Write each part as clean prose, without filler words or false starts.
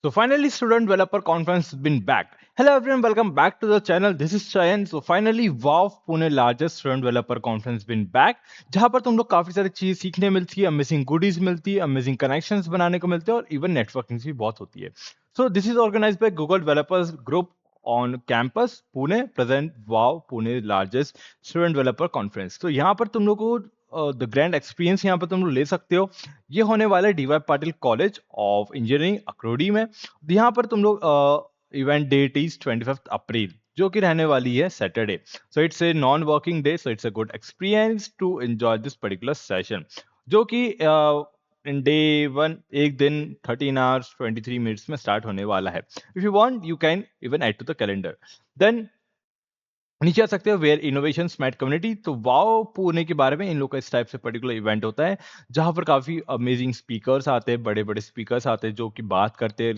So finally, student developer conference has been back. Hello everyone, welcome back to the channel. This is Chayan. So finally, WOW Pune largest student developer conference been back. जहाँ पर तुम लोग काफी सारी चीज सीखने मिलती है, अमेजिंग गुडीज मिलती है, अमेजिंग कनेक्शंस बनाने को मिलते हैं और इवन नेटवर्किंग भी बहुत होती है. So this is organized by Google Developers Group on campus Pune. Present WOW Pune largest student developer conference. तो यहाँ पर तुम लोग को द ग्रैंड एक्सपीरियंस यहाँ पर तुम लोग ले सकते हो. ये होने वाला है DY Patil college of engineering Akurdi में. यहाँ पर तुम लोग इवेंट डेट इज 25 अप्रैल जो कि रहने वाली है Saturday. So it's a non working day, so it's a good experience to enjoy this particular session जो कि इन डे वन एक दिन 13 hours 23 minutes में स्टार्ट होने वाला है. If you want you can even add to the calendar. Then नीचे आ सकते हो वेयर इनोवेशन स्मार्ट कम्युनिटी. तो वाओ पुणे के बारे में इन लोग का इस टाइप से पर्टिकुलर इवेंट होता है जहां पर काफी अमेजिंग स्पीकर्स आते हैं, बड़े बड़े स्पीकर्स आते हैं जो कि बात करते हैं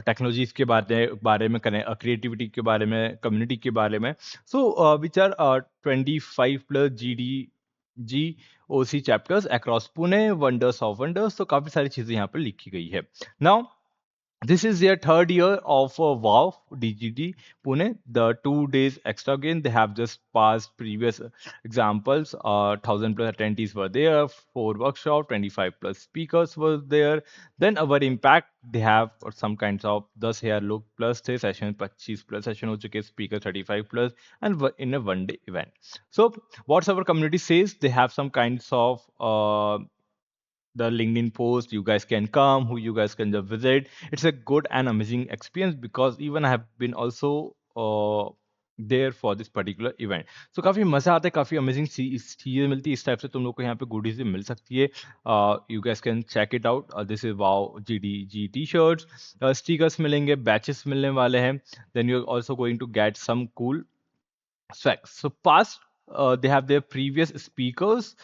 टेक्नोलॉजीज के बारे में क्रिएटिविटी के बारे में, कम्युनिटी के बारे में. So which are 25+ G O C chapters across Pune, wonders of wonders. तो काफी सारी चीजें यहाँ पर लिखी गई है. Now this is their third year of WOW DGT Pune. The 2 days extra again. They have just passed previous examples. 1,000+ attendees were there. 4 workshops, 25+ speakers were there. Then our impact, they have some kinds of 10 here look plus थे session 25+ session हो चुके, speaker 35+ and in a 1 day event. So what's our community says, they have some kinds of the LinkedIn post. You guys can come, who you guys can just visit. It's a good and amazing experience because even I have been also there for this particular event. So काफी मजा आता है, काफी amazing चीजें मिलती है. इस type से तुम लोग को यहाँ पे गुडीज भी मिल सकती है. You guys can check it out. This is वाओ GDG टी-शर्ट्स, स्टिकर्स मिलेंगे, बैचेस मिलने वाले हैं. Then you are also going to get some cool swag. So past, they have their previous speakers.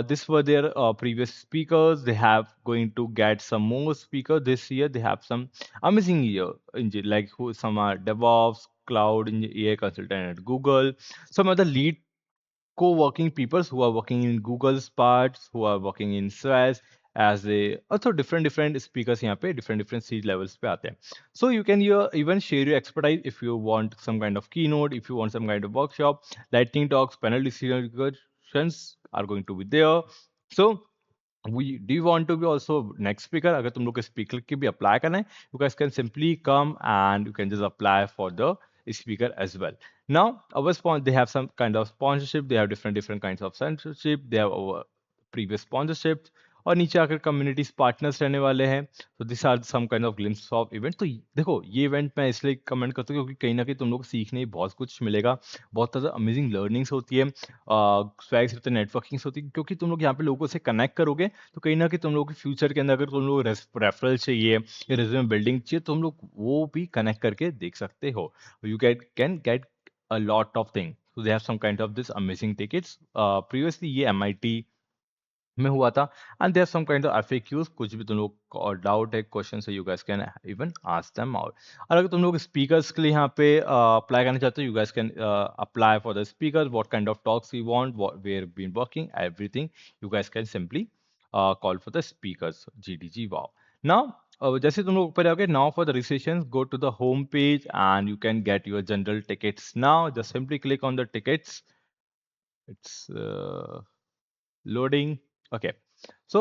This were their previous speakers. They have going to get some more speakers this year. They have some amazing year like who some are DevOps, cloud AI consultant at Google. Some other lead co-working peoples who are working in Google's parts, who are working in SWAS as a also different speakers यहाँ पे different seat levels पे आते हैं. So you can even share your expertise if you want some kind of keynote, if you want some kind of workshop, lightning talks, panel discussions are going to be there. So we do you want to be also next speaker? अगर तुम लोग speaker के भी apply करना है, you guys can simply come and you can just apply for the speaker as well. Now our they have some kind of sponsorship. They have different kinds of sponsorship. They have our previous sponsorships. और नीचे आकर communities partners रहने वाले हैं. तो this are some kind of glimpse of event. तो देखो ये इवेंट मैं इसलिए कमेंट करता हूँ क्योंकि कहीं ना कहीं तुम लोग को सीखने में बहुत कुछ मिलेगा. बहुत ज़्यादा अमेजिंग लर्निंग्स होती है, स्वैग्स होते हैं, नेटवर्किंग्स होती है. क्योंकि तुम लोग यहाँ पे लोगों से कनेक्ट करोगे तो कहीं ना कहीं तुम लोग के फ्यूचर के अंदर अगर तुम लोग रेफरल चाहिए या रिज्यूमे बिल्डिंग चाहिए तो तुम लोग वो भी कनेक्ट करके देख सकते हो. You can gate a lot of things. So they have some kind of this amazing tickets. Previously ये MIT में हुआ था. And there some kind of FAQs. कुछ भी तुम लोग को डाउट है, क्वेश्चन है, you guys can even ask them out. और अगर तुम लोग स्पीकर्स के लिए यहाँ पे अप्लाई करना चाहते हो, you guys can apply for the speaker. What kind of talks you want, where been working, everything you guys can simply call for the speakers. GDG वाओ. नाउ जैसे तुम लोग ऊपर आओगे, now for the registration go to the home page and you can get your general tickets. Now just simply click on the tickets. It's loading. Okay, so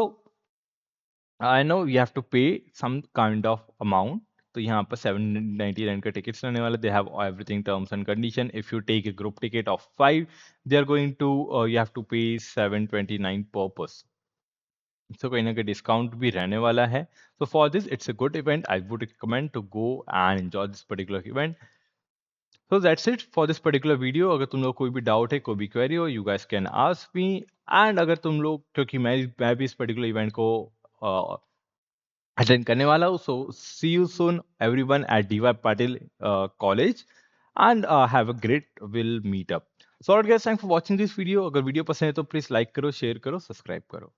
I know you have to pay some kind of amount. तो यहाँ पर 799 का tickets रहने वाले. They have everything terms and condition. If you take a group ticket of 5, they are going to you have to pay 729 per person. So कहीं ना कहीं discount भी रहने वाला है. So for this it's a good event. I would recommend to go and enjoy this particular event. So that's it for this particular video. अगर तुम लोग कोई भी डाउट है, कोई भी क्वेरी हो, you guys can ask me. And अगर तुम लोग, क्योंकि मैं भी इस पर्टिकुलर इवेंट को अटेंड करने वाला हूँ, so see you soon everyone at DY Patil college and have a great will meet up. So guys, thanks for watching this video. अगर वीडियो पसंद है तो प्लीज लाइक करो, शेयर करो, सब्सक्राइब करो.